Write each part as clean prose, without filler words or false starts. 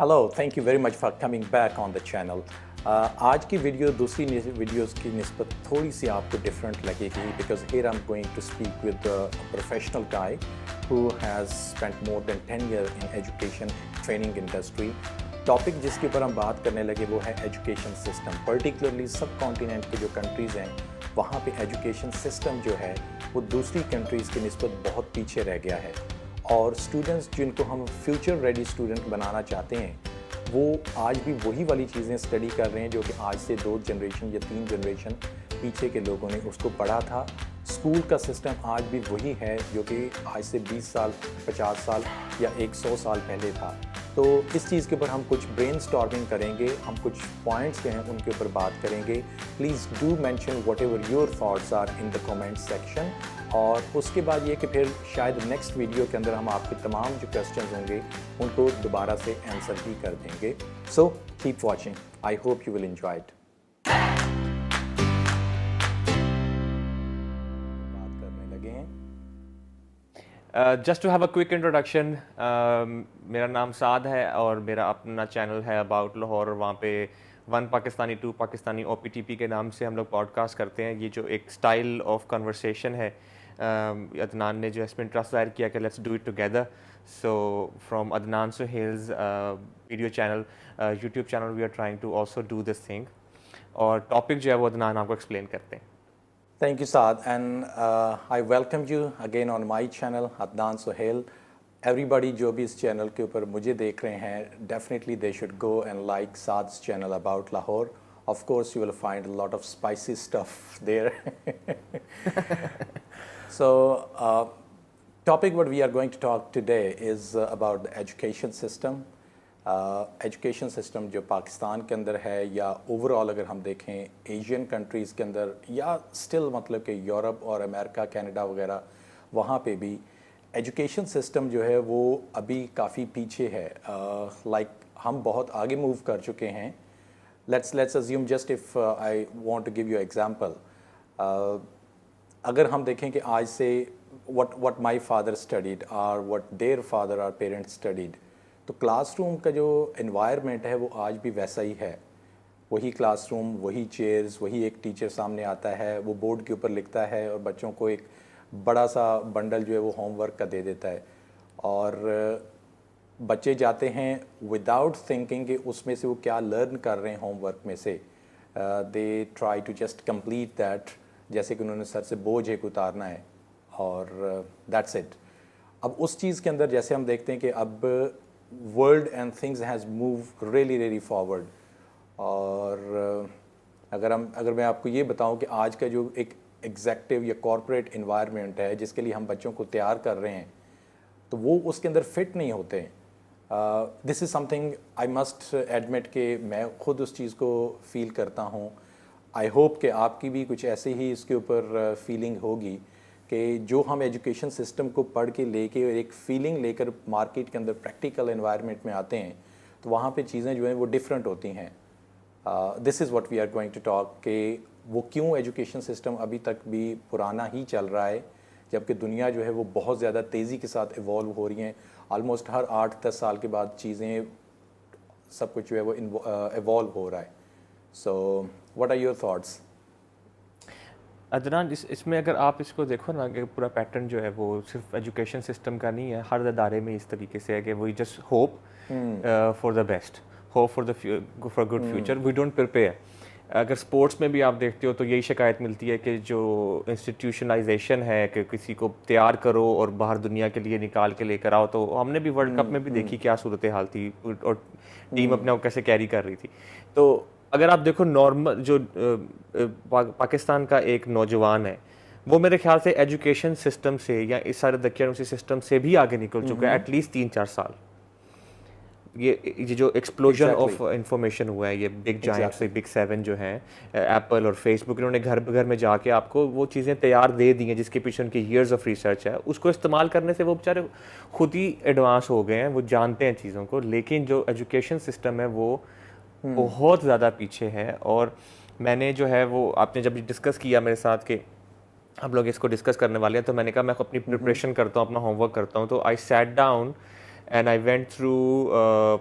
Hello, thank you very much for coming back on the channel. आज की video दूसरी videos की निस्बत थोड़ी सी आपको डिफरेंट लगेगी because here I am going to speak with professional guy who has spent more than 10 year in education training industry. Topic जिसके ऊपर हम बात करने लगे वो है education system. Particularly subcontinent के जो कंट्रीज़ हैं वहाँ पे एजुकेशन सिस्टम जो है वो दूसरी कंट्रीज़ की निस्बत बहुत पीछे रह गया है और स्टूडेंट्स जिनको हम फ्यूचर रेडी स्टूडेंट बनाना चाहते हैं वो आज भी वही वाली चीज़ें स्टडी कर रहे हैं जो कि आज से 2 जनरेशन या 3 जनरेशन पीछे के लोगों ने उसको पढ़ा था। स्कूल का सिस्टम आज भी वही है जो कि आज से 20 साल 50 साल या 100 साल पहले था। तो इस चीज़ के ऊपर हम कुछ ब्रेनस्टॉर्मिंग करेंगे, हम कुछ पॉइंट्स जो हैं उनके ऊपर बात करेंगे। Please do mention whatever your thoughts are in the comment section. और उसके बाद ये कि फिर शायद नेक्स्ट वीडियो के अंदर हम आपके तमाम जो क्वेश्चंस होंगे उनको दोबारा से आंसर भी कर देंगे। So keep watching, I hope you will enjoy it. बात करने लगे हैं। Just to have a quick introduction, मेरा नाम साद है और मेरा अपना चैनल है अबाउट लाहौर और वहाँ पे 1 पाकिस्तानी 2 पाकिस्तानी OPTP के नाम से हम लोग पॉडकास्ट करते हैं। ये जो एक स्टाइल ऑफ कन्वर्सेशन है, अदनान ने जो इसमें इंटरेस्ट ज़ाहिर किया कि let's do it together. So from Adnan Suhail's video channel, YouTube channel, we are trying to also do this thing. और टॉपिक जो है वो अदनान आपको एक्सप्लेन करते हैं। Thank you, Saad, and I welcome you again on my channel, Adnan Sohail. Everybody जो भी इस चैनल के ऊपर मुझे देख रहे हैं, definitely they should go and like Saad's channel about Lahore. Of course, you will find a lot of spicy stuff there. So, topic what we are going to talk today is about the education system. Education system जो पाकिस्तान के अंदर है या overall अगर हम देखें Asian countries के अंदर या स्टिल मतलब कि यूरोप और अमेरिका कनाडा वगैरह वहाँ पे भी एजुकेशन सिस्टम जो है वो अभी काफ़ी पीछे है। लाइक हम बहुत आगे मूव कर चुके हैं। Let's assume just if I want to give you example. अगर हम देखें कि आज से व्हाट माय फादर स्टडीड और व्हाट देयर फादर और पेरेंट्स स्टडीड, तो क्लासरूम का जो एनवायरनमेंट है वो आज भी वैसा ही है। वही क्लासरूम, वही चेयर्स, वही एक टीचर सामने आता है, वो बोर्ड के ऊपर लिखता है और बच्चों को एक बड़ा सा बंडल जो है वो होमवर्क का दे देता है और बच्चे जाते हैं विदाउट थिंकिंग कि उसमें से वो क्या लर्न कर रहे हैं होमवर्क में से। They try to just complete that, जैसे कि उन्होंने सर से बोझ एक उतारना है और दैट्स इट। अब उस चीज़ के अंदर जैसे हम देखते हैं कि अब world and things has move really forward. और अगर मैं आपको ये बताऊं कि आज का जो एक एग्जेक्टिव या कॉरपोरेट इन्वायरमेंट है जिसके लिए हम बच्चों को तैयार कर रहे हैं तो वो उसके अंदर फिट नहीं होते। This is something I must admit कि मैं ख़ुद उस चीज़ को फील करता हूँ। आई होप कि आपकी भी कुछ ऐसे ही इसके ऊपर फीलिंग होगी कि जो हम एजुकेशन सिस्टम को पढ़ के लेके और एक फीलिंग लेकर मार्केट के अंदर प्रैक्टिकल एनवायरनमेंट में आते हैं तो वहाँ पे चीज़ें जो हैं वो डिफरेंट होती हैं। This is what we are going to talk कि वो क्यों एजुकेशन सिस्टम अभी तक भी पुराना ही चल रहा है जबकि दुनिया जो है वो बहुत ज़्यादा तेज़ी के साथ इवॉल्व हो रही हैं। ऑलमोस्ट हर 8-10 साल के बाद चीज़ें सब कुछ जो है वो इवॉल्व हो रहा है। So what are your thoughts? Adnan, इसमें अगर आप इसको देखो ना कि पूरा पैटर्न जो है वो सिर्फ एजुकेशन सिस्टम का नहीं है, हर अदारे में इस तरीके से है कि we just hope for the best, hope for good future, we don't prepare. अगर स्पोर्ट्स में भी आप देखते हो तो यही शिकायत मिलती है कि जो इंस्टीट्यूशनलाइजेशन है कि किसी को तैयार करो और बाहर दुनिया के लिए निकाल के लेकर आओ। तो हमने भी वर्ल्ड कप में भी देखी क्या सूरत हाल थी और टीम अपने आप कैसे कैरी कर रही थी। तो अगर आप देखो नॉर्मल जो पाकिस्तान का एक नौजवान है वो मेरे ख्याल से एजुकेशन सिस्टम से या इस सारे दकियानूसी सिस्टम से भी आगे निकल चुका है एटलीस्ट 3-4 साल। ये जो एक्सप्लोजन ऑफ इंफॉर्मेशन हुआ है, ये बिग जायंट्स, बिग 7 जो हैं एप्पल और फेसबुक, इन्होंने घर घर में जाके आपको वो चीज़ें तैयार दे दी हैं जिसके पीछे उनकी ईयर्स ऑफ रिसर्च है। उसको इस्तेमाल करने से वो बेचारे खुद ही एडवांस हो गए हैं, वो जानते हैं चीज़ों को। लेकिन जो एजुकेशन सिस्टम है वो बहुत ज़्यादा पीछे है। और मैंने जो है वो आपने जब डिस्कस किया मेरे साथ कि हम लोग इसको डिस्कस करने वाले हैं तो मैंने कहा मैं अपनी प्रिपरेशन करता हूँ, अपना होमवर्क करता हूँ। तो I sat down and I went through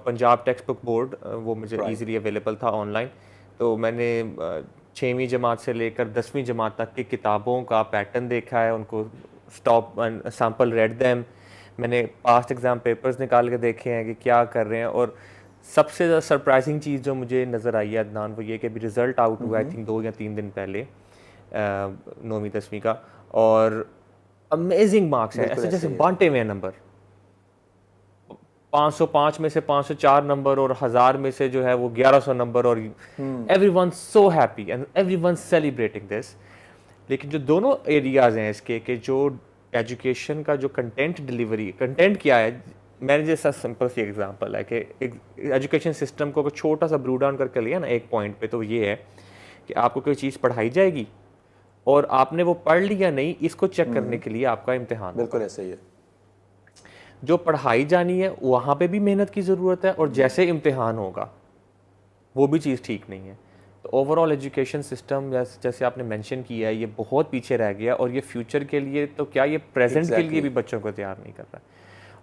Punjab text book board, वो मुझे Right. ईजिली अवेलेबल था ऑनलाइन। तो मैंने 6वीं जमात से लेकर 10वीं जमात तक की किताबों का पैटर्न देखा है, उनको स्टॉप सैम्पल रेड दैम, मैंने पास्ट एग्ज़ाम पेपर्स निकाल के देखे हैं कि क्या कर रहे हैं। और सबसे ज़्यादा सरप्राइजिंग चीज़ जो मुझे नज़र आई है अदनान, वो ये कि अभी रिज़ल्ट आउट हुआ, आई थिंक 2 या 3 दिन पहले 9वीं 10वीं का, और अमेजिंग मार्क्स हैं, बिल्कुल ऐसे ऐसे जैसे ही है। बांटे हुए हैं नंबर। 505 में से 504 नंबर, और 1000 में से जो है वो 1100 नंबर, और everyone so happy and everyone celebrating this. लेकिन जो दोनों एरियाज हैं इसके, कि जो एजुकेशन का जो कंटेंट डिलीवरी, कंटेंट क्या है, मैंने जैसा सिंपल सी एग्जांपल है कि एजुकेशन सिस्टम को अगर छोटा सा ब्रू डाउन करके लिया ना एक पॉइंट पे, तो ये है कि आपको कोई चीज़ पढ़ाई जाएगी और आपने वो पढ़ ली या नहीं, इसको चेक करने के लिए आपका इम्तिहान होगा। बिल्कुल ऐसे ही है। जो पढ़ाई जानी है वहाँ पे भी मेहनत की ज़रूरत है, और जैसे इम्तिहान होगा वो भी चीज़ ठीक नहीं है। तो ओवरऑल एजुकेशन सिस्टम जैसे आपने मेंशन किया है, ये बहुत पीछे रह गया, और ये फ्यूचर के लिए तो क्या, ये प्रेजेंट के लिए भी बच्चों को तैयार नहीं कर रहा है।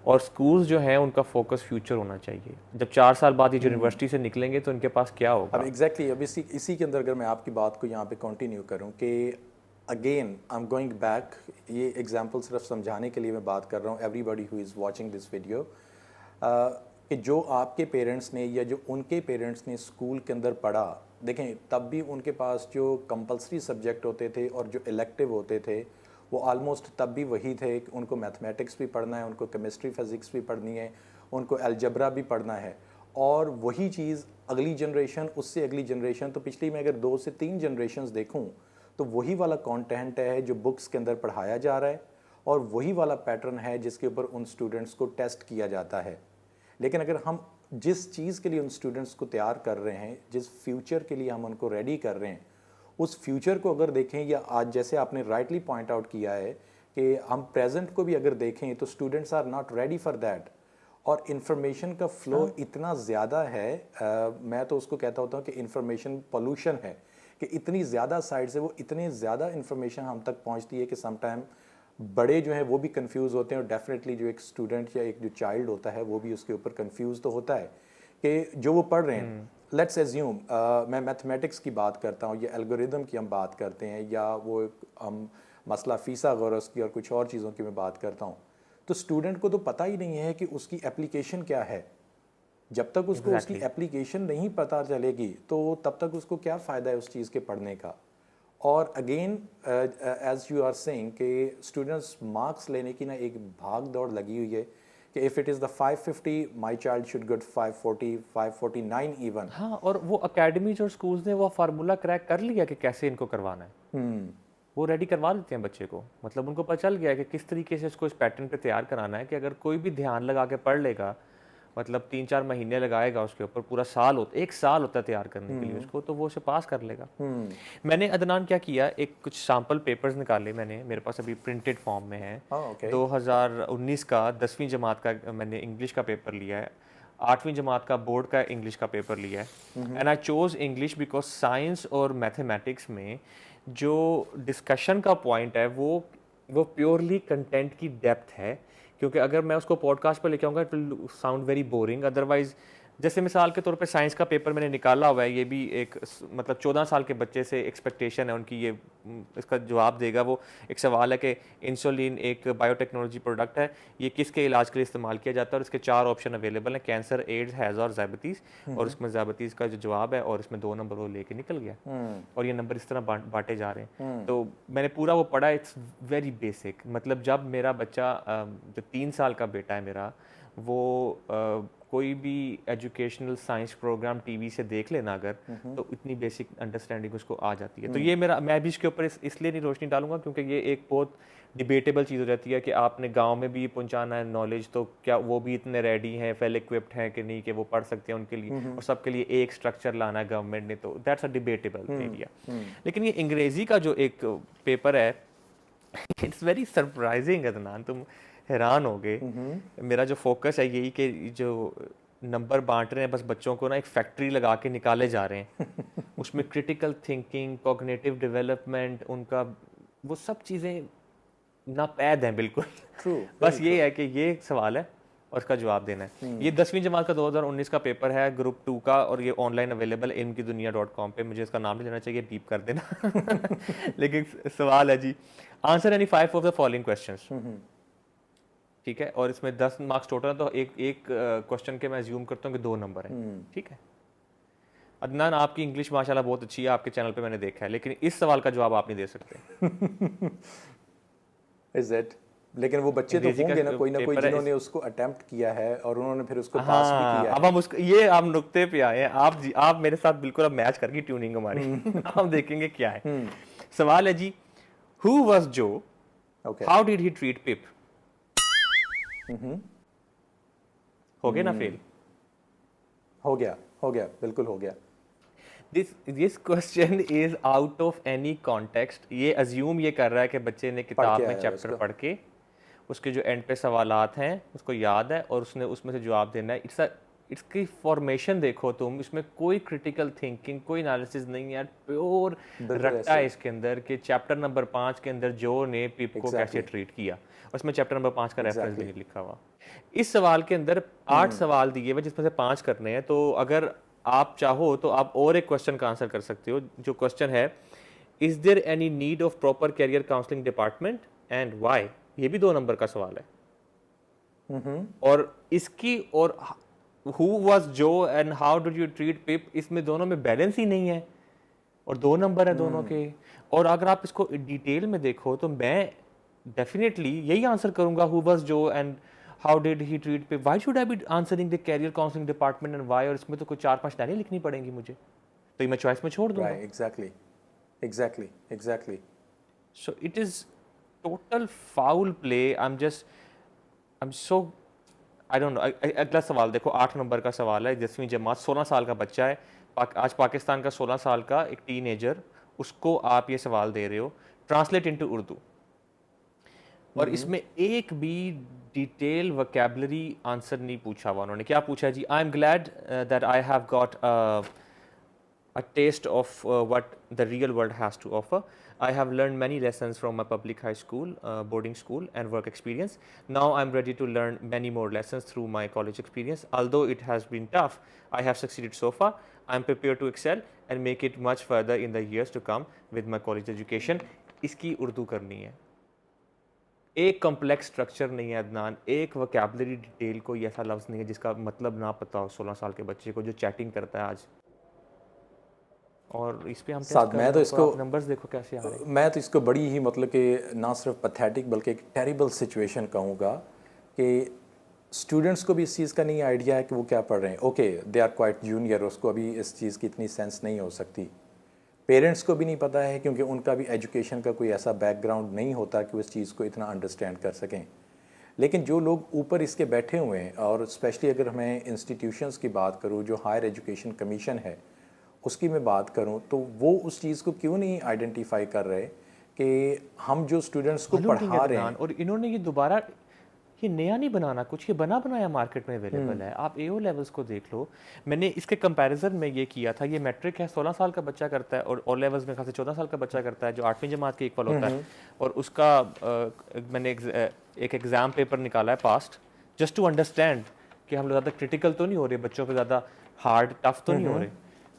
और स्कूल्स जो हैं उनका फोकस फ्यूचर होना चाहिए। जब 4 साल बाद ये यूनिवर्सिटी से निकलेंगे तो इनके पास क्या होगा। अब एग्जैक्टली अब इसी के अंदर अगर मैं आपकी बात को यहाँ पे कंटिन्यू करूँ कि again I am going back, ये एग्जांपल सिर्फ समझाने के लिए मैं बात कर रहा हूँ everybody who is watching this video, कि जो आपके पेरेंट्स ने या जो उनके पेरेंट्स ने स्कूल के अंदर पढ़ा, देखें तब भी उनके पास जो कंपलसरी सब्जेक्ट होते थे और जो इलेक्टिव होते थे वो आलमोस्ट तब भी वही थे कि उनको मैथमेटिक्स भी पढ़ना है, उनको केमिस्ट्री फिज़िक्स भी पढ़नी है, उनको अलजबरा भी पढ़ना है। और वही चीज़ अगली जनरेशन, उससे अगली जनरेशन, तो पिछली मैं अगर 2 से 3 जनरेशन्स देखूं तो वही वाला कंटेंट है जो बुक्स के अंदर पढ़ाया जा रहा है, और वही वाला पैटर्न है जिसके ऊपर उन स्टूडेंट्स को टेस्ट किया जाता है। लेकिन अगर हम जिस चीज़ के लिए उन स्टूडेंट्स को तैयार कर रहे हैं, जिस फ्यूचर के लिए हम उनको रेडी कर रहे हैं, उस फ्यूचर को अगर देखें, या आज जैसे आपने राइटली पॉइंट आउट किया है कि हम प्रेजेंट को भी अगर देखें तो students are not ready for that. और इन्फॉर्मेशन का फ्लो इतना ज़्यादा है, मैं तो उसको कहता होता हूँ कि इन्फॉर्मेशन पोल्यूशन है, कि इतनी ज़्यादा साइड से वो इतने ज़्यादा इन्फॉर्मेशन हम तक पहुँचती है कि समटाइम बड़े जो हैं वो भी कंफ्यूज होते हैं, और डेफिनेटली जो एक स्टूडेंट या एक जो चाइल्ड होता है वो भी उसके ऊपर कंफ्यूज तो होता है कि जो वो पढ़ रहे हैं। लेट्स एज्यूम मैं मैथमेटिक्स की बात करता हूँ या एल्गोरिदम की हम बात करते हैं, या वो हम मसला फीसागोरस की और कुछ और चीज़ों की मैं बात करता हूँ, तो स्टूडेंट को तो पता ही नहीं है कि उसकी एप्लीकेशन क्या है। जब तक उसको उसकी एप्लीकेशन नहीं पता चलेगी तो तब तक उसको क्या फ़ायदा है उस चीज़ के पढ़ने का। और again as you are saying कि स्टूडेंट्स मार्क्स लेने की ना एक भाग दौड़ लगी हुई है कि if it is the 550 my child should get 540 549 even. हाँ, और वो अकेडमीज और स्कूल्स ने वो फार्मूला क्रैक कर लिया कि कैसे इनको करवाना है। वो रेडी करवा देते हैं बच्चे को, मतलब उनको पता चल गया है कि किस तरीके से इसको इस पैटर्न पे तैयार कराना है, कि अगर कोई भी ध्यान लगा के पढ़ लेगा, मतलब 3-4 महीने लगाएगा उसके ऊपर, पूरा साल होता, 1 साल होता है तैयार करने के लिए उसको, तो वो उसे पास कर लेगा। मैंने अदनान क्या किया, एक कुछ सैम्पल पेपर्स निकाले मैंने, मेरे पास अभी प्रिंटेड फॉर्म में है। 2019 का 10वीं जमात का मैंने इंग्लिश का पेपर लिया है, 8वीं जमात का बोर्ड का इंग्लिश का पेपर लिया है। And I chose English because science और मैथमेटिक्स में जो डिस्कशन का पॉइंट है वो प्योरली कंटेंट की डेप्थ है। क्योंकि अगर मैं उसको पॉडकास्ट पर लेके आऊँगा it will sound very boring. Otherwise जैसे मिसाल के तौर पे साइंस का पेपर मैंने निकाला हुआ है, ये भी एक मतलब 14 साल के बच्चे से एक्सपेक्टेशन है उनकी, ये इसका जवाब देगा। वो एक सवाल है कि इंसुलिन एक बायोटेक्नोलॉजी प्रोडक्ट है, ये किसके इलाज के लिए इस्तेमाल किया जाता है, और इसके 4 ऑप्शन अवेलेबल हैं, कैंसर, एड्स, हैज़ा और ज़ायबिटीज़। और इसमें ज़ायबिटीज़ का जो जवाब है, और इसमें 2 नंबर वो लेके निकल गया, और ये नंबर इस तरह बांटे जा रहे हैं। तो मैंने पूरा वो पढ़ा, इट्स वेरी बेसिक। मतलब जब मेरा बच्चा जो 3 साल का बेटा है मेरा, वो कोई भी एजुकेशनल साइंस प्रोग्राम टीवी से देख लेना अगर, तो इतनी बेसिक अंडरस्टैंडिंग उसको आ जाती है। तो ये मेरा, मैं भी इसके ऊपर इसलिए नहीं रोशनी डालूंगा क्योंकि ये एक बहुत डिबेटेबल चीज़ हो जाती है कि आपने गांव में भी पहुंचाना है नॉलेज, तो क्या वो भी इतने रेडी हैं, वेल इक्विप्ड हैं कि नहीं कि वो पढ़ सकते हैं उनके लिए, और सबके लिए एक स्ट्रक्चर लाना है गवर्नमेंट ने, तो दैट्स अ डिबेटेबल एरिया। लेकिन ये अंग्रेज़ी का जो एक पेपर है, इट्स वेरी सरप्राइजिंग अदनान, तुम हैरान हो गए। मेरा जो फोकस है यही कि जो नंबर बांट रहे हैं बस बच्चों को ना एक फैक्ट्री लगा के निकाले जा रहे हैं उसमें क्रिटिकल थिंकिंग, कॉग्निटिव डेवलपमेंट, उनका वो सब चीज़ें नापैद हैं बिल्कुल। बस ये है कि ये एक सवाल है और इसका जवाब देना है। ये 10वीं जमात का 2019 का पेपर है, ग्रुप 2 का, और ये ऑनलाइन अवेलेबल है ilmkidunia.com पे। मुझे इसका नाम नहीं लेना चाहिए, बीप कर देना। लेकिन सवाल है जी, answer any 5 of the following questions. ठीक है, और इसमें 10 मार्क्स टोटल है, तो एक क्वेश्चन के मैं अज्यूम करता हूँ कि 2 नंबर है। ठीक है अदनान, आपकी इंग्लिश माशाल्लाह बहुत अच्छी है, आपके चैनल पे मैंने देखा है, लेकिन इस सवाल का जवाब आप नहीं दे सकते। Is that? लेकिन वो बच्चे तो होंगे ना कोई जिन्होंने उसको अटेम्प्ट किया है और उन्होंने फिर उसको पास भी किया है। अब हम उसको, ये हम नुक्ते पे आए हैं, आप मेरे साथ बिल्कुल अब मैच करके ट्यूनिंग हमारी। हम देखेंगे क्या है। सवाल है जी, हु वाज जो, हाउ डिड ही ट्रीट पिप? हो गया ना फेल? हो गया बिल्कुल हो गया। This question is out of any context. ये अज्यूम ये कर रहा है कि बच्चे ने किताब में चैप्टर पढ़ के उसके जो एंड पे सवालात हैं उसको याद है और उसने उसमें से जवाब देना है। इसकी फॉर्मेशन देखो तुम, इसमें कोई क्रिटिकल थिंकिंग, कोई एनालिसिस नहीं है, प्योर रट्टा है इसके अंदर कि चैप्टर नंबर 5 के अंदर जो ने पिप को कैसे ट्रीट किया, उसमें चैप्टर नंबर 5 का रेफरेंस नहीं लिखा हुआ। इस सवाल के अंदर 8 सवाल दिए हुए जिसमें से 5 करने हैं, तो अगर आप चाहो तो आप और एक क्वेश्चन का आंसर कर सकते हो। जो क्वेश्चन है, is there any need of proper career counselling department and why? ये भी 2 नंबर का सवाल है। और इसकी और who was Joe and how did you treat Pip, इसमें दोनों में बैलेंस ही नहीं है और 2 नंबर है दोनों के। और अगर आप इसको डिटेल में देखो तो मैं डेफिनेटली यही आंसर करूंगा, who was Joe and how did he treat Pip, why should I be answering the career counselling department and why? और इसमें तो कोई 4-5 लाइनें लिखनी पड़ेंगी मुझे, तो ये मैं चॉइस में छोड़ दूंगा। Exactly. So it is total foul play. I am so I don't know. अगला सवाल देखो, 8 नंबर का सवाल है, 10वीं जमात, 16 साल का बच्चा है। आज पाकिस्तान का 16 साल का एक टीनेजर, उसको आप ये सवाल दे रहे हो, ट्रांसलेट इनटू उर्दू, और इसमें एक भी डिटेल वोकैबुलरी आंसर नहीं पूछा हुआ उन्होंने। क्या पूछा जी? I am glad that I have got a taste of what the real world has to offer. I have learned many lessons from my public high school, boarding school and work experience. Now I'm ready to learn many more lessons through my college experience. Although it has been tough, I have succeeded so far. I'm prepared to excel and make it much further in the years to come with my college education. इसकी उर्दू करनी है। एक complex structure नहीं है अदनान, एक vocabulary detail कोई ऐसा लफ्ज़ नहीं है जिसका मतलब ना पता हो 16 साल के बच्चे को जो चैटिंग करता है आज। और इस पे हम साथ मैं तो इसको नंबर्स देखो कैसे आ रहे हैं। मैं तो इसको बड़ी ही मतलब कि ना सिर्फ पैथेटिक बल्कि एक टेरिबल सिचुएशन कहूँगा कि स्टूडेंट्स को भी इस चीज़ का नहीं आइडिया है कि वो क्या पढ़ रहे हैं। Okay, they are quite junior, उसको अभी इस चीज़ की इतनी सेंस नहीं हो सकती। पेरेंट्स को भी नहीं पता है क्योंकि उनका भी एजुकेशन का कोई ऐसा बैकग्राउंड नहीं होता कि वो इस चीज़ को इतना अंडरस्टैंड कर सकें। लेकिन जो लोग ऊपर इसके बैठे हुए हैं, और स्पेशली अगर मैं इंस्टीट्यूशंस की बात करूँ, जो हायर एजुकेशन कमीशन है उसकी मैं बात करूं, तो वो उस चीज़ को क्यों नहीं आइडेंटिफाई कर रहे कि हम जो स्टूडेंट्स को पढ़ा रहे हैं। और इन्होंने ये दोबारा ये नया नहीं बनाना, कुछ ये बना बनाया मार्केट में अवेलेबल है। आप एओ लेवल्स को देख लो, मैंने इसके कंपैरिजन में ये किया था। ये मैट्रिक है, 16 साल का बच्चा करता है, और ओ लेवल्स में खास 14 साल का बच्चा करता है जो 8वीं जमात के इक्वल होता है। और उसका मैंने एक एग्ज़ाम पेपर निकाला है पास्ट, जस्ट टू अंडरस्टैंड कि हम लोग ज़्यादा क्रिटिकल तो नहीं हो रहे, बच्चों पर ज़्यादा हार्ड टफ तो नहीं हो रहे।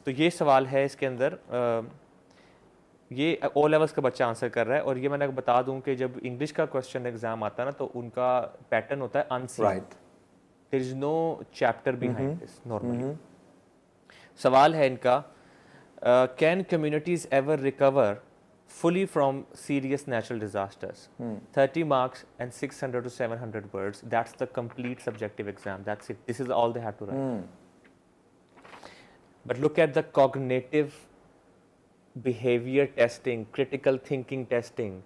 तो ये सवाल है इसके अंदर, ये ओ लेवल्स का बच्चा आंसर कर रहा है। और ये मैंने बता दूं कि जब इंग्लिश का क्वेश्चन एग्जाम आता है ना, तो उनका पैटर्न होता है unseen, there is no chapter behind this normally. सवाल है इनका, can communities ever recover fully from serious natural disasters? 30 marks and 600 to 700 words. That's the complete subjective exam. That's it. This is all they have to write. But look at the cognitive behavior testing, critical thinking testing.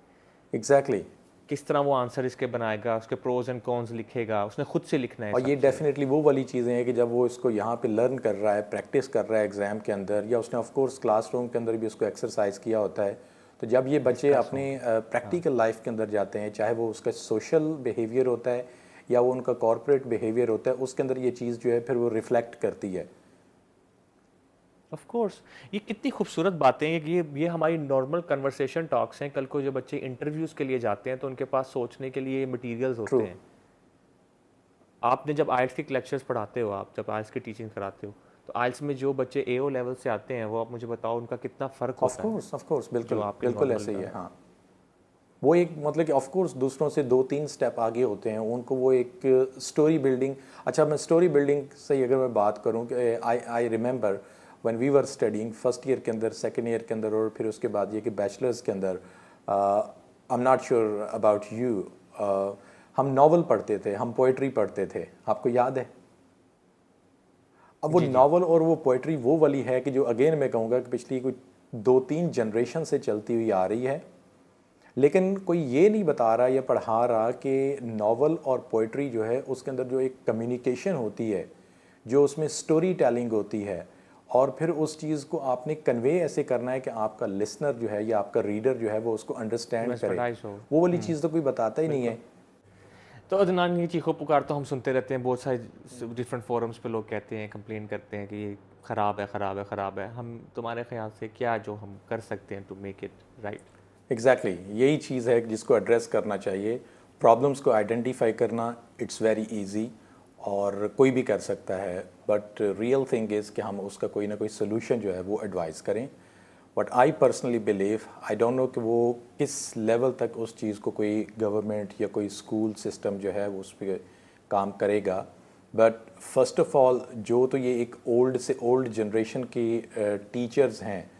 Exactly. किस तरह वो answer इसके बनाएगा, उसके pros and cons लिखेगा, उसने खुद से लिखना है। और ये डेफिनेटली वो वाली चीज़ें हैं कि जब वो इसको यहाँ पे लर्न कर रहा है, प्रैक्टिस कर रहा है एग्ज़ाम के अंदर, या उसने ऑफ कोर्स क्लासरूम के अंदर भी उसको एक्सरसाइज किया होता है, तो जब ये बच्चे अपने प्रैक्टिकल लाइफ के अंदर जाते हैं, चाहे वो उसका सोशल बिहेवियर होता है या वो उनका कॉर्पोरेट बिहेवियर होता है, उसके अंदर ये चीज़ जो है फिर वो रिफ्लेक्ट करती है। ऑफ कोर्स, ये कितनी खूबसूरत बातें हैं कि ये हमारी नॉर्मल कन्वर्सेशन टॉक्स हैं। कल को जो बच्चे इंटरव्यूज़ के लिए जाते हैं तो उनके पास सोचने के लिए मटेरियल्स होते हैं। आपने जब आइल्स के लेक्चर्स पढ़ाते हो, आप जब आइल्स की टीचिंग कराते हो, तो आइल्स में जो बच्चे एओ लेवल से आते हैं वो आप मुझे बताओ उनका कितना फ़र्क होता है ऑफ कोर्स जो बिल्कुल आपके बिल्कुल नॉर्मल ऐसे ही का है, है। हाँ। वो एक मतलब कि ऑफ कोर्स दूसरों से 2-3 स्टेप आगे होते हैं, उनको वो एक स्टोरी बिल्डिंग। अच्छा, मैं स्टोरी बिल्डिंग से ही अगर मैं बात करूं कि I remember when we were studying first year के अंदर, सेकंड ईयर के अंदर, और फिर उसके बाद ये कि बैचलर्स के अंदर, I am not sure about you, हम नावल पढ़ते थे, हम पोइट्री पढ़ते थे, आपको याद है? अब वो जी, जी। नावल और वो पोइट्री वो वाली है कि जो अगेन मैं कहूँगा कि पिछली कोई 2-3 जनरेशन से चलती हुई आ रही है, लेकिन कोई ये नहीं बता रहा या पढ़ा रहा कि नावल और पोइट्री जो है उसके अंदर जो एक कम्युनिकेशन होती है, जो उसमें स्टोरी टेलिंग होती है, और फिर उस चीज़ को आपने कन्वे ऐसे करना है कि आपका लिसनर जो है या आपका रीडर जो है वो उसको अंडरस्टैंड करे, मेस्मराइज़ हो। वो वाली चीज़ तो कोई बताता ही नहीं बिल्कुल। है। तो अदनान, ये चीखो पुकार तो हम सुनते रहते हैं, बहुत सारे डिफरेंट फोरम्स पे लोग कहते हैं, कंप्लेन करते हैं कि ये ख़राब है, ख़राब है, ख़राब है। हम तुम्हारे ख्याल से क्या जो हम कर सकते हैं to make it right? Exactly यही चीज़ है जिसको एड्रेस करना चाहिए। प्रॉब्लम्स को आइडेंटिफाई करना, इट्स वेरी इजी, और कोई भी कर सकता है, बट रियल थिंग इज़ कि हम उसका कोई ना कोई सोल्यूशन जो है वो एडवाइस करें। But I personally believe, I don't know कि वो किस लेवल तक उस चीज़ को कोई गवर्नमेंट या कोई स्कूल सिस्टम जो है वो उस पर काम करेगा। बट फर्स्ट ऑफ ऑल जो तो ये एक ओल्ड से ओल्ड जनरेशन की टीचर्स हैं,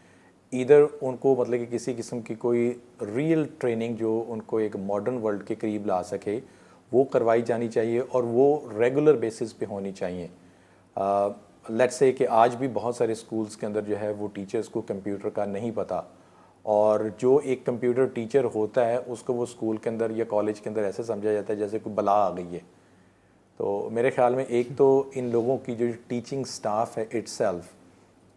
इधर उनको मतलब कि किसी किस्म की कोई रियल ट्रेनिंग जो उनको एक मॉडर्न वर्ल्ड के करीब ला सके वो करवाई जानी चाहिए, और वो रेगुलर बेसिस पे होनी चाहिए। लेट्स से कि आज भी बहुत सारे स्कूल्स के अंदर जो है वो टीचर्स को कंप्यूटर का नहीं पता, और जो एक कंप्यूटर टीचर होता है उसको वो स्कूल के अंदर या कॉलेज के अंदर ऐसे समझा जाता है जैसे कोई बला आ गई है। तो मेरे ख्याल में एक तो इन लोगों की जो टीचिंग स्टाफ है इट्सेल्फ,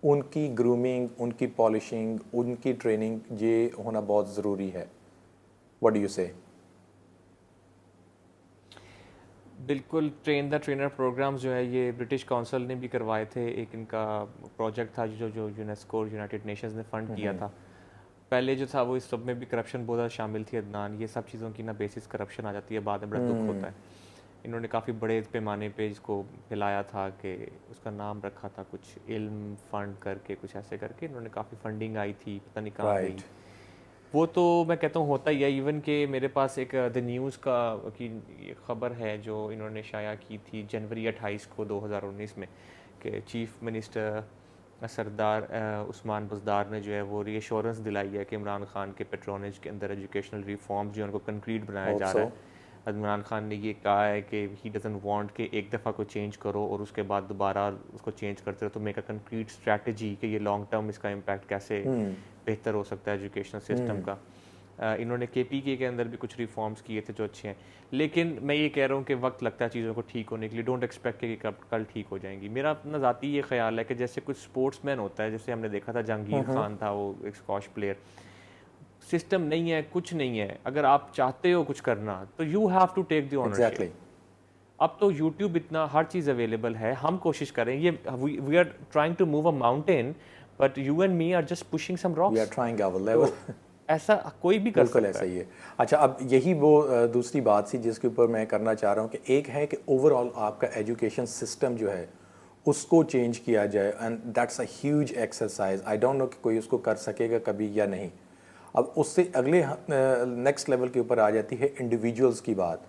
उनकी ग्रूमिंग, उनकी पॉलिशिंग, उनकी ट्रेनिंग ये होना बहुत ज़रूरी है। व्हाट डू यू से? बिल्कुल। ट्रेन द ट्रेनर प्रोग्राम्स जो है ये ब्रिटिश काउंसिल ने भी करवाए थे। एक इनका प्रोजेक्ट था जो जो यूनेस्को और यूनाइटेड नेशंस ने फ़ंड किया था। पहले जो था वो इस सब में भी करप्शन बहुत ज़्यादा शामिल थी अदनान। ये सब चीज़ों की ना बेसिस करप्शन आ जाती है, बाद में बड़ा दुख होता है। इन्होंने काफ़ी बड़े पैमाने पे इसको फैलाया था कि उसका नाम रखा था कुछ इल्म फंड करके, कुछ ऐसे करके इन्होंने काफ़ी फंडिंग आई थी, पता नहीं कहाँ गई। राइट। वो तो मैं कहता हूँ होता ही है। इवन के मेरे पास एक द न्यूज़ का की ये खबर है जो इन्होंने शाया की थी जनवरी 28 को 2019 में, कि चीफ मिनिस्टर सरदार उस्मान बुज़दार ने जो है वो रीअश्योरेंस दिलाई है कि इमरान खान के पेट्रोनेज के अंदर एजुकेशनल रिफॉर्म्स जो है उनको कंक्रीट बनाया होप जा सो। रहा है। इमरान खान ने ये कहा है कि ही डजंट वांट कि एक दफ़ा को चेंज करो और उसके बाद दोबारा उसको चेंज करते रहो, तो मेक अ कंक्रीट स्ट्रैटेजी कि ये लॉन्ग टर्म इसका इम्पैक्ट कैसे बेहतर हो सकता है एजुकेशन सिस्टम का। इन्होंने केपीके के अंदर भी कुछ रिफॉर्म्स किए थे जो अच्छे हैं, लेकिन मैं ये कह रहा हूँ कि वक्त लगता है चीज़ों को ठीक होने के लिए। डोंट एक्सपेक्ट कि कब कल ठीक हो जाएंगी। मेरा अपना ज़ाती ये ख्याल है कि जैसे कुछ स्पोर्ट्समैन होता है, जैसे हमने देखा था जहांगीर खान था, वो एक स्कॉश प्लेयर। सिस्टम नहीं है, कुछ नहीं है, अगर आप चाहते हो कुछ करना तो you have to take the ownership. Exactly. अब तो यूट्यूब इतना हर चीज़ अवेलेबल है, हम कोशिश करें। ये we are trying to move a mountain, but you and me are just pushing some we are rocks. Trying our तो लेवल। ऐसा कोई भी कर बिल्कुल सकता ऐसा है। ही है। अच्छा, अब यही वो दूसरी बात थी जिसके ऊपर मैं करना चाह रहा हूँ कि एक है कि ओवरऑल आपका एजुकेशन सिस्टम जो है उसको चेंज किया जाए, and that's a huge exercise. I don't know कि कोई उसको कर सकेगा कभी या नहीं। अब उससे अगले नेक्स्ट लेवल के ऊपर आ जाती है इंडिविजुअल्स की बात।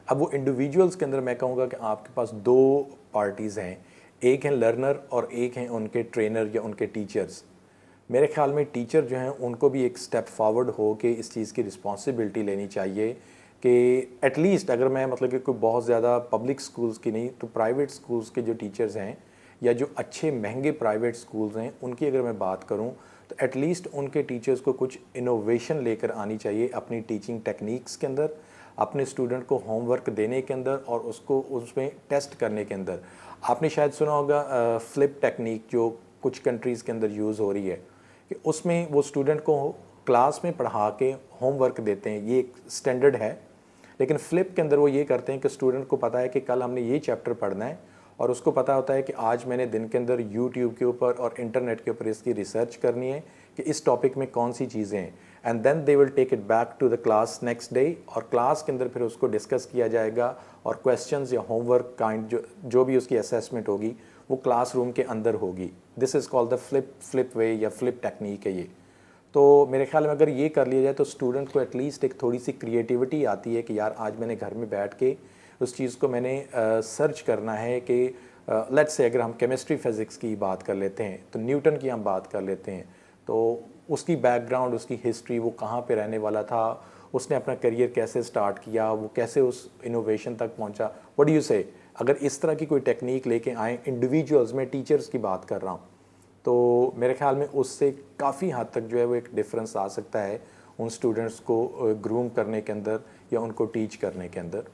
अब वो इंडिविजुअल्स के अंदर मैं कहूँगा कि आपके पास दो पार्टीज़ हैं, एक हैं लर्नर और एक हैं उनके ट्रेनर या उनके टीचर्स। मेरे ख्याल में टीचर जो हैं उनको भी एक स्टेप फॉरवर्ड हो के इस चीज़ की रिस्पॉन्सिबिलिटी लेनी चाहिए कि एटलीस्ट अगर मैं मतलब कि कोई बहुत ज़्यादा पब्लिक स्कूल्स की नहीं तो प्राइवेट स्कूल्स के जो टीचर्स हैं या जो अच्छे महंगे प्राइवेट स्कूल्स हैं उनकी अगर मैं बात करूं तो एटलीस्ट उनके टीचर्स को कुछ इनोवेशन लेकर आनी चाहिए अपनी टीचिंग टेक्निक्स के अंदर, अपने स्टूडेंट को होमवर्क देने के अंदर और उसको उसमें टेस्ट करने के अंदर। आपने शायद सुना होगा फ्लिप टेक्निक जो कुछ कंट्रीज़ के अंदर यूज़ हो रही है, कि उसमें वो स्टूडेंट को क्लास में पढ़ा के होमवर्क देते हैं। ये एक स्टैंडर्ड है, लेकिन फ्लिप के अंदर वो ये करते हैं कि स्टूडेंट को पता है कि कल हमने ये चैप्टर पढ़ना है, और उसको पता होता है कि आज मैंने दिन के अंदर यूट्यूब के ऊपर और इंटरनेट के ऊपर इसकी रिसर्च करनी है कि इस टॉपिक में कौन सी चीज़ें हैं। And then they will take it back to the class next day, और क्लास के अंदर फिर उसको डिस्कस किया जाएगा, और क्वेश्चंस या होमवर्क काइंड जो भी उसकी असेसमेंट होगी वो क्लासरूम के अंदर होगी। This is called the flip way या फ्लिप टेक्निक है ये। तो मेरे ख्याल में अगर ये कर लिया जाए तो स्टूडेंट को एटलीस्ट एक थोड़ी सी क्रिएटिविटी आती है कि यार आज मैंने घर में बैठ के उस चीज़ को मैंने सर्च करना है कि लेट्स से अगर हम केमिस्ट्री फिज़िक्स की बात कर लेते हैं तो न्यूटन की हम बात कर लेते हैं, तो उसकी बैकग्राउंड, उसकी हिस्ट्री, वो कहाँ पे रहने वाला था, उसने अपना करियर कैसे स्टार्ट किया, वो कैसे उस इनोवेशन तक पहुँचा। व्हाट डू यू से, अगर इस तरह की कोई टेक्निक लेके आए इंडिविजुअल्स में, टीचर्स की बात कर रहा हूँ, तो मेरे ख्याल में उससे काफ़ी हद तक जो है वो एक डिफरेंस आ सकता है उन स्टूडेंट्स को ग्रूम करने के अंदर या उनको टीच करने के अंदर।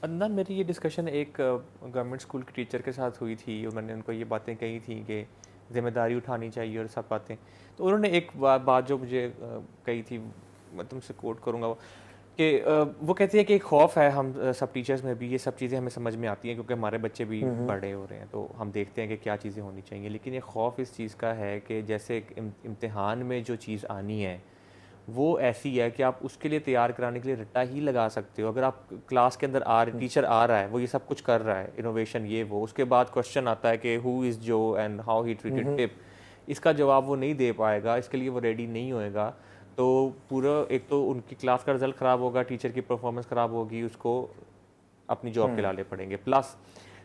अदनान, मेरी ये डिस्कशन एक गवर्नमेंट स्कूल के टीचर के साथ हुई थी, और मैंने उनको ये बातें कही थी कि ज़िम्मेदारी उठानी चाहिए और सब बातें। तो उन्होंने एक बात जो मुझे कही थी, मैं तुमसे कोट करूँगा कि वो कहती है कि एक खौफ है हम सब टीचर्स में भी, ये सब चीज़ें हमें समझ में आती हैं क्योंकि हमारे बच्चे भी बड़े हो रहे हैं, तो हम देखते हैं कि क्या चीज़ें होनी चाहिए, लेकिन एक खौफ इस चीज़ का है कि जैसे एक इम्तिहान में जो चीज़ आनी है वो ऐसी है कि आप उसके लिए तैयार कराने के लिए रट्टा ही लगा सकते हो। अगर आप क्लास के अंदर टीचर आ रहा है, वो ये सब कुछ कर रहा है, इनोवेशन ये वो, उसके बाद क्वेश्चन आता है कि हु इज़ जो and how he treated tip, इसका जवाब वो नहीं दे पाएगा, इसके लिए वो रेडी नहीं होएगा, तो पूरा एक तो उनकी क्लास का रिजल्ट ख़राब होगा, टीचर की परफॉर्मेंस ख़राब होगी, उसको अपनी जॉब के लाले पड़ेंगे। प्लस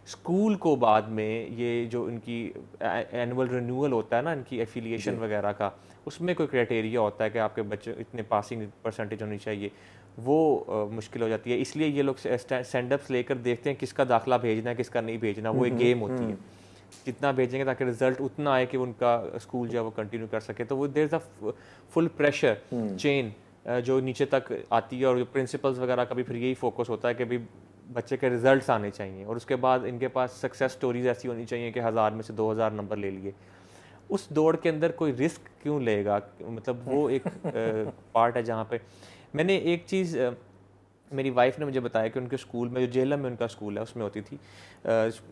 स्कूल को बाद में ये जो इनकी एनुअल रिन्यूअल होता है ना, इनकी एफिलिएशन वगैरह का, उसमें कोई क्राइटेरिया होता है कि आपके बच्चे इतने पासिंग परसेंटेज होनी चाहिए, वो मुश्किल हो जाती है। इसलिए ये लोग स्टैंडअप्स लेकर देखते हैं किसका दाखिला भेजना है, किसका नहीं भेजना, वो एक गेम होती है, जितना भेजेंगे ताकि रिजल्ट उतना आए कि उनका स्कूल जो है वो कंटिन्यू कर सके। तो वो there is a full pressure chain जो नीचे तक आती है, और जो प्रिंसिपल्स वगैरह का भी फिर यही फोकस होता है कि भाई बच्चे के रिजल्ट्स आने चाहिए, और उसके बाद इनके पास सक्सेस स्टोरीज ऐसी होनी चाहिए कि 1000 में से 2000 नंबर ले लिए। उस दौड़ के अंदर कोई रिस्क क्यों लेगा? मतलब वो एक पार्ट है जहाँ पे मैंने एक चीज़ मेरी वाइफ ने मुझे बताया कि उनके स्कूल में, जो जेलम में उनका स्कूल है, उसमें होती थी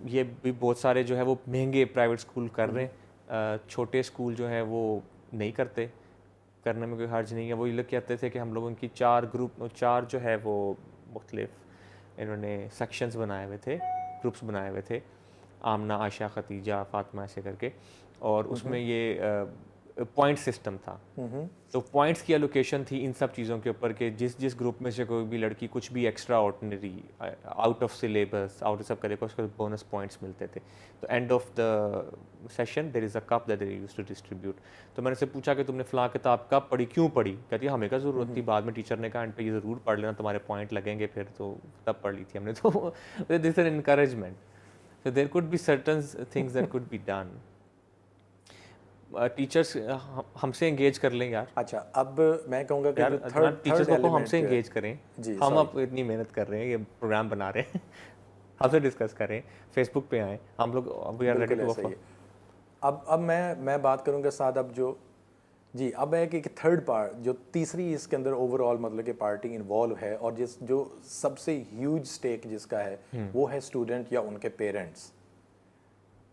ये भी बहुत सारे जो है वो महंगे प्राइवेट स्कूल कर रहे हैं, छोटे स्कूल जो है वो नहीं करते, करने में कोई हर्ज नहीं है। वो ये लोग कहते थे कि हम लोगों की 4 जो है वो मुख्तलिफ इन्होंने सेक्शंस बनाए हुए थे, ग्रुप्स बनाए हुए थे, आमना, आयशा, खतीजा, फातिमा, ऐसे करके, और उसमें ये पॉइंट सिस्टम था। तो पॉइंट्स की एलोकेशन थी इन सब चीज़ों के ऊपर कि जिस जिस ग्रुप में से कोई भी लड़की कुछ भी extraordinary, out of syllabus, out of सब करेगा, उसको बोनस पॉइंट्स मिलते थे। तो end of the session there is a cup that they used to distribute. तो मैंने से पूछा कि तुमने फ़लाँ किताब कब पढ़ी, क्यों पढ़ी? कहती है हमें क्या ज़रूरत थी, बाद में टीचर ने कहा एंड पे ये ज़रूर पढ़ लेना, तुम्हारे पॉइंट लगेंगे फिर, तो तब पढ़ ली थी हमने। तो this an encouragement, so there could be certain things that could be done. Teachers हमसे एंगेज कर लें यार। अच्छा, अब मैं कहूँगा कि यार जो थर्ड टीचर्स को एलिमेंट हमसे एंगेज करें। जी, हम sorry. अब इतनी मेहनत कर रहे हैं, ये प्रोग्राम बना रहे हैं, हमसे डिस्कस करें, फेसबुक पे आएँ, हम लोग वी आर रेडी बिल्कुल टू ऐसा ही ऑफर। है। अब मैं बात करूँगा साथ, अब जो जी, अब है कि थर्ड पार्ट, जो तीसरी इसके अंदर ओवरऑल मतलब कि पार्टी इन्वॉल्व है, और जो सबसे ह्यूज स्टेक जिसका है वो है स्टूडेंट या उनके पेरेंट्स।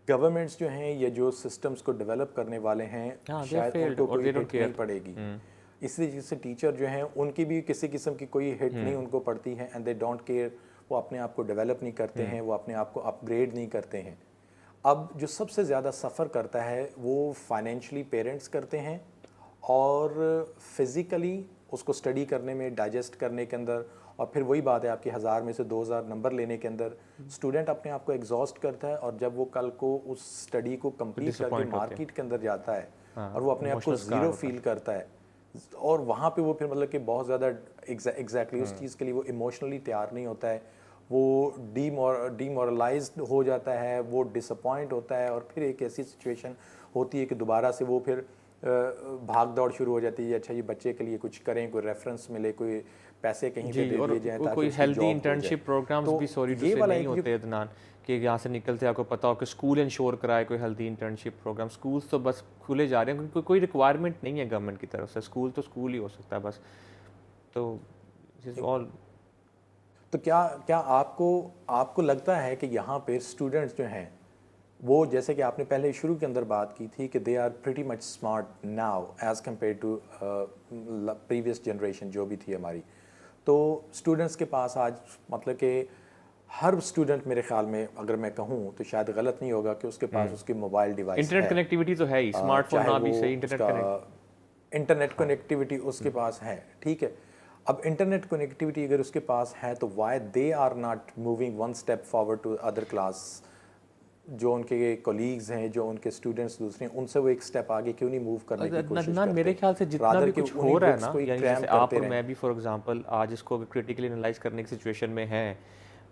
गवर्नमेंट्स जो हैं ये जो सिस्टम्स को डेवलप करने वाले हैं, हाँ, they शायद failed उनको or कोई they don't हिट नहीं care. पड़ेगी, इसलिए जैसे टीचर जो हैं उनकी भी किसी किस्म की कोई हिट नहीं उनको पड़ती है, एंड दे डोंट केयर, वो अपने आप को डेवलप नहीं करते हैं, वो अपने आप को अपग्रेड नहीं करते हैं। अब जो सबसे ज़्यादा सफ़र करता है वो फाइनेंशियली पेरेंट्स करते हैं, और फिज़िकली उसको स्टडी करने में, डाइजेस्ट करने के अंदर, और फिर वही बात है आपकी 1000 में से 2000 नंबर लेने के अंदर स्टूडेंट अपने आप को एग्जॉस्ट करता है, और जब वो कल को उस स्टडी को कंप्लीट करके मार्केट के अंदर जाता है और वो अपने आप को ज़ीरो फील करता है, और वहाँ पे वो फिर मतलब कि बहुत ज़्यादा एग्जैक्टली उस चीज़ के लिए वो इमोशनली तैयार नहीं होता है, वो डीमोरलाइज्ड हो जाता है, वो डिसअपॉइंट होता है, और फिर एक ऐसी सिचुएशन होती है कि दोबारा से वो फिर भाग दौड़ शुरू हो जाती है। अच्छा, ये बच्चे के लिए कुछ करें, कोई रेफरेंस मिले, कोई पैसे कहीं पे दे दिए जाएं ताकि कोई उसकी हेल्दी जॉब हो इंटर्नशिप जाए। प्रोग्राम्स तो भी सॉरी टू ये से वाला नहीं एक होते अदनान, कि यहाँ से निकलते आपको पता हो कि स्कूल इंश्योर कराए कोई हेल्दी इंटर्नशिप प्रोग्राम। स्कूल्स तो बस खुले जा रहे हैं क्योंकि कोई रिक्वायरमेंट नहीं है गवर्नमेंट की तरफ से, स्कूल तो स्कूल ही हो सकता है बस। तो इज ऑल। तो क्या क्या आपको लगता है कि यहाँ पे स्टूडेंट्स जो हैं वो जैसे कि आपने पहले शुरू के अंदर बात की थी कि they are pretty much smart now as compare to previous generation जो भी थी हमारी। तो स्टूडेंट्स के पास आज मतलब कि हर स्टूडेंट मेरे ख्याल में अगर मैं कहूँ तो शायद गलत नहीं होगा कि उसके पास उसकी मोबाइल डिवाइस इंटरनेट कनेक्टिविटी तो है ही, स्मार्टफोन ना भी सही, इंटरनेट कनेक्टिविटी उसके पास है, ठीक है। अब इंटरनेट कनेक्टिविटी अगर उसके पास है तो why they are not moving one step forward to other class, जो उनके कोलीग्स हैं, जो उनके स्टूडेंट्स दूसरे हैं, उनसे वो एक स्टेप आगे क्यों नहीं मूव करने की कोशिश करते? मेरे ख्याल से जितना भी कुछ हो रहा है ना, यानी जैसे आप और मैं भी फॉर एग्जांपल आज इसको क्रिटिकली एनालाइज करने की सिचुएशन में है,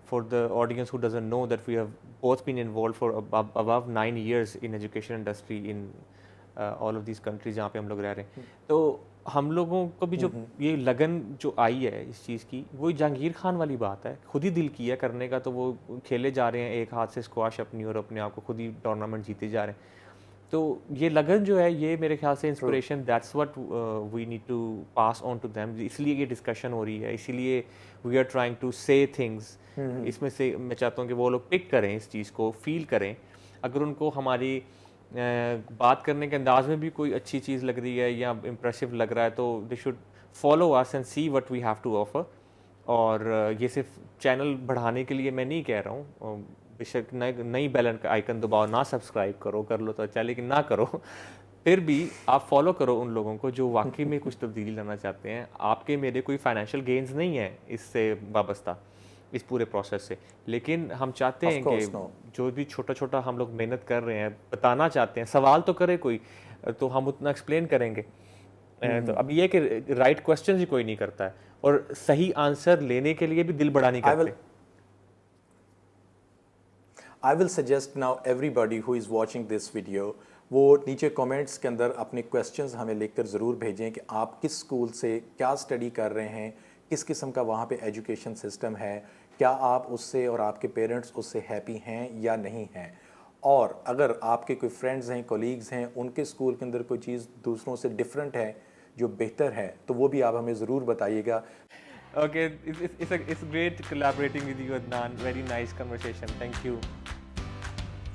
for the audience who doesn't know that we have both been involve for above 9 years in education industry in all of these countries जहाँ पे हम लोग रह रहे हैं। तो हम लोगों को भी जो ये लगन जो आई है इस चीज़ की, वो जहांगीर खान वाली बात है, खुद ही दिल किया करने का, तो वो खेले जा रहे हैं एक हाथ से स्क्वाश अपनी और अपने आप को खुद ही टूर्नामेंट जीते जा रहे हैं। तो ये लगन जो है ये मेरे ख्याल से inspiration, that's what we need to pass on to them. इसलिए ये डिस्कशन हो रही है, इसीलिए we are trying to say things. इसमें से मैं चाहता हूँ कि वो लोग पिक करें इस चीज़ को, फील करें। अगर उनको हमारी बात करने के अंदाज में भी कोई अच्छी चीज़ लग रही है या इम्प्रेसिव लग रहा है तो they should follow us and see what we have to offer. और ये सिर्फ चैनल बढ़ाने के लिए मैं नहीं कह रहा हूँ, बेशक नई बेल आइकन दबाओ, ना सब्सक्राइब करो, कर लो तो अच्छा, लेकिन ना करो फिर भी आप फॉलो करो उन लोगों को जो वाकई में कुछ तब्दीली लाना चाहते हैं। आपके मेरे कोई फाइनेंशियल गेन्स नहीं है इससे वाबस्ता, इस पूरे प्रोसेस से, लेकिन हम चाहते हैं कि जो भी छोटा छोटा हम लोग मेहनत कर रहे हैं, बताना चाहते हैं, सवाल तो करे कोई तो हम उतना एक्सप्लेन करेंगे। तो अब ये कि राइट क्वेश्चन ही कोई नहीं करता है और सही आंसर लेने के लिए भी दिल बड़ा नहीं करते। I will suggest now everybody who is watching this video, वो नीचे कमेंट्स के अंदर अपने क्वेश्चंस हमें लिखकर ज़रूर भेजें कि आप किस स्कूल से क्या स्टडी कर रहे हैं, किस किस्म का वहाँ पे एजुकेशन सिस्टम है, क्या आप उससे और आपके पेरेंट्स उससे हैप्पी हैं या नहीं हैं। और अगर आपके कोई फ्रेंड्स हैं, कोलीग्स हैं, उनके स्कूल के अंदर कोई चीज़ दूसरों से डिफरेंट है जो बेहतर है, तो वो भी आप हमें ज़रूर बताइएगा। Okay, it's great collaborating with you, Adnan. Very nice conversation. Thank you.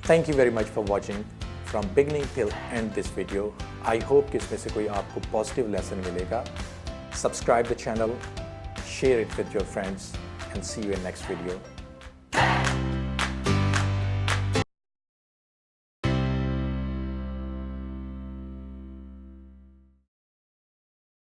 Thank you very much for watching from beginning till end this video. I hope कि इसमें से कोई आपको positive lesson मिलेगा. Subscribe the channel, share it with your friends, and see you in next video.